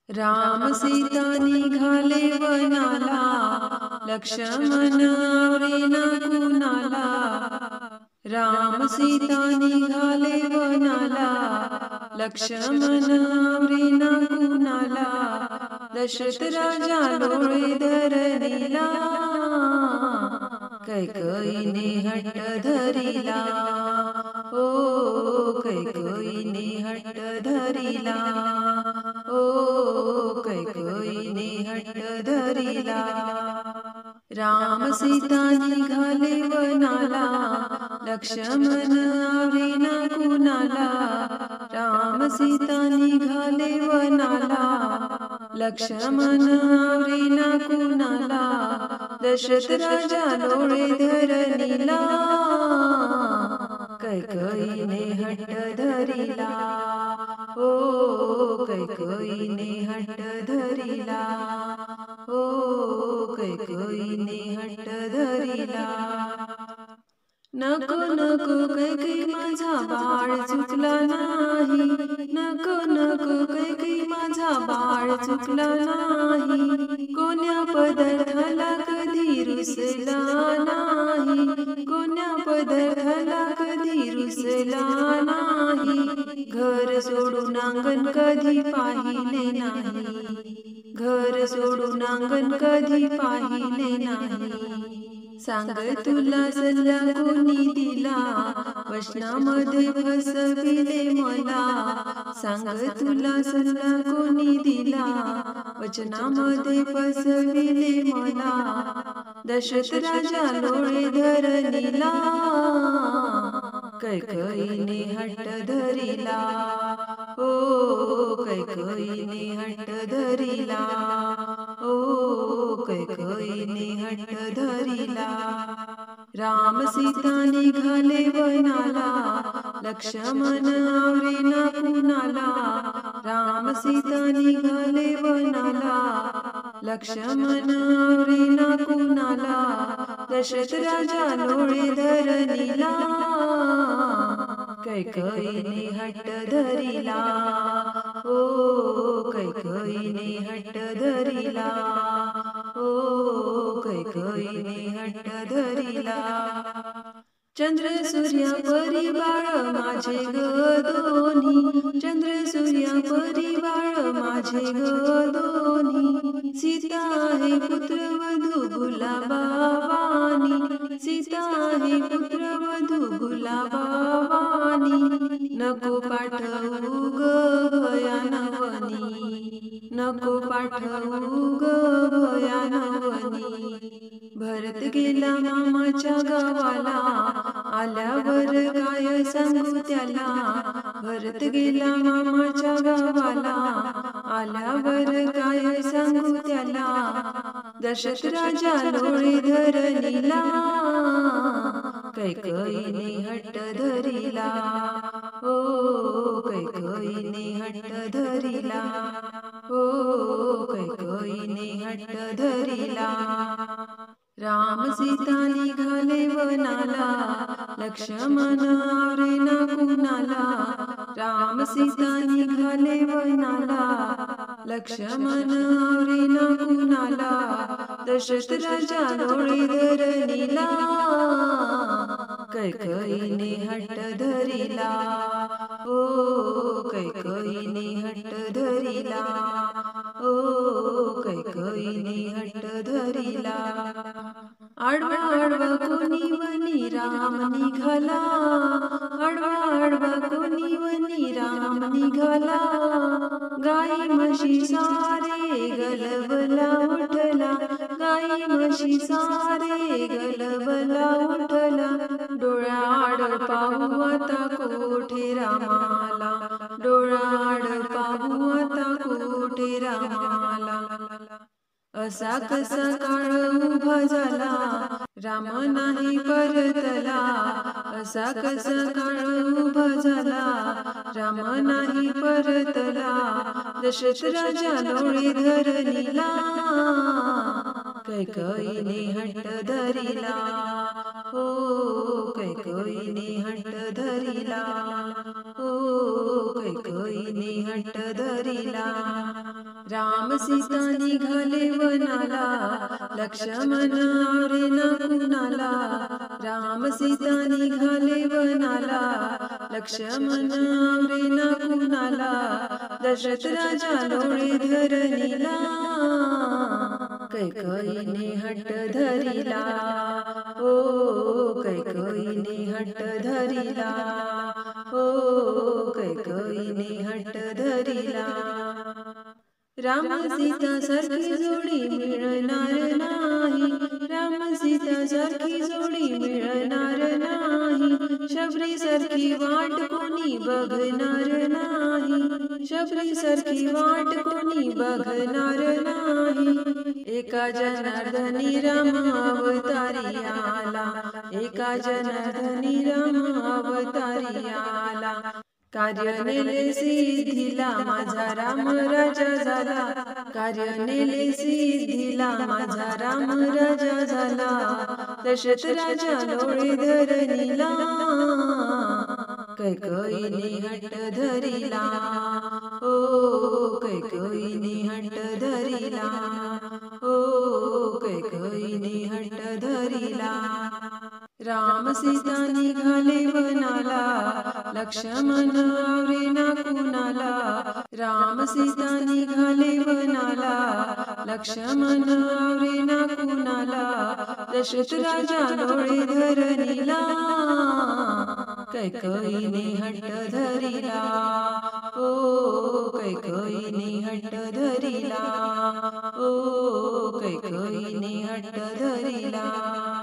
राम सीता निघाले वनाला, लक्ष्मण आवरेना कुणाला. राम सीता निघाले वनाला, लक्ष्मण आवरेना कुणाला. दशरथ राजा डोळे धरणीला, कैकईने हट्ट धरिला. ओ कैकईने हट्ट धरिला. ओ कैकईने हट्ट धरिला. राम सीता निघाले वनाला, लक्ष्मण आवरेना कुणाला. राम सीता निघाले वनाला, लक्ष्मण आवरेना कुणाला. दशरथ राजा डोळे धरणीला, कैकईने हट्ट धरिला. ओ कैकईने हट्ट धरिला. ओ कैकईने हट्ट धरिला. नको नको कैकई माझा बाळ चुकला नाही. नको नको कैकई माझा बाळ चुकला नाही. कोण्या पदार्थाला कधी रुसला नाही. कोण्या पदार्थाला कधी रुसला नाही. घर सोडून अंगण कधी पाहिले नाही. घर सोडून अंगण कधी पाहिले नाही. सांग तुला सल्ला कोणी दिला, वचनामध्ये फसविले मला. सांग तुला सल्ला कोणी दिला, वचनामध्ये फसविले मला. दशरथ राजा डोळे धरणीला, कैकईने हट्ट धरिला. ओ कैकईने हट्ट धरिला. ओ कैकईने हट्ट धरिला. राम सीता निघाले वनाला, लक्ष्मण आवरेना कुणाला. राम सीता निघाले वनाला, लक्ष्मण आवरेना कुणाला. दशरथ राजा डोळे धरणीला, कैकईने हट्ट धरिला. ओ कैकईने हट्ट धरिला. ओ कैकईने हट्ट धरिला. चंद्र सूर्या परी बाळ माझे ग दोन्ही. चंद्र सूर्या परी बाळ माझे ग दोन्ही. सीता आहे पुत्रवधू गुलाबावानी. सीता आहे पुत्रवधू गुलाबावानी. नको पाठवू ग भयानवनी. नको पाठवू ग भयानवनी. भरत गेला मामाच्या गावाला, आल्यावर काय सांगू त्याला. भरत गेला मामाच्या गावाला, आल्यावर काय सांगू त्याला. दशरथ राजा डोळे धरणीला, कैकईने हट्ट धरिला. ओ कैकईने हट्ट धरिला. ओ कैकईने हट्ट धरिला. राम सीता निघाले वनाला, लक्ष्मण आवरेना कुणाला. राम सीता निघाले वनाला, लक्ष्मण आवरेना कुणाला. दशरथ राजा डोळे धरणीला, कैकईने हट्ट धरिला. ओ कैकईने हट्ट धरिला. ओ कैकईने हट्ट धरिला. आडवा आडवा कोणी वनी राम निघाला. आडवा आडवा कोणी वनी राम निघाला. गाई म्हशी सारे गलबला उठला. गाई म्हशी सारे गलबला उठला. डोळ्याआड पाहू आता कोठे रामाला. डोळ्याआड पाहू आता कोठे रामाला. असा कसा काळ उभा झाला, राम नाही परतला. असा कसा काळ उभा झाला, राम नाही परतला. दशरथ राजा डोळे धरणीला, कैकईने हट्ट धरिला. ओ कैकईने हट्ट धरिला. ओ कैकईने हट्ट धरिला. राम सीता निघाले वनाला, लक्ष्मण आवरेना कुणाला. राम सीता निघाले वनाला, लक्ष्मण आवरेना कुणाला. दशरथ राजा लोळे धरणीला, कैकेयीने हट्ट धरिला. ओ कैकेयीने हट्ट धरिला. ओ कैकेयीने हट्ट धरिला. राम सीता सारखी जोडी मिळणार नाही. राम सीता सारखी जोडी मिळणार नाही. शबरी सारखी वाट कोणी बघणार नाही. शबरी सारखी वाट कोणी बघणार नाही. एका जनार्दनी राम अवतारी आला. एका जनार्दनी राम अवतारी आला. कार्य नेले सिद्धीला माझा राम राजा झाला. कार्य नेले सिद्धीला माझा राम राजा झाला. दशरथ राजा लोळे धरणीला, कैकेयीने हट्ट धरिला. ओ कैकेयीने हट्ट धरिला. ओ कैकेयीने हट्ट धरिला. राम सीता निघाले वनाला, लक्ष्मण आवरेना कुणाला. राम सीता निघाले वनाला, लक्ष्मण आवरेना कुणाला. दशरथ राजा लोळे धरणीला, कैकेयीने हट्ट धरिला. ओ कैकेयीने हट्ट धरिला. ओ कैकेयीने हट्ट धरिला.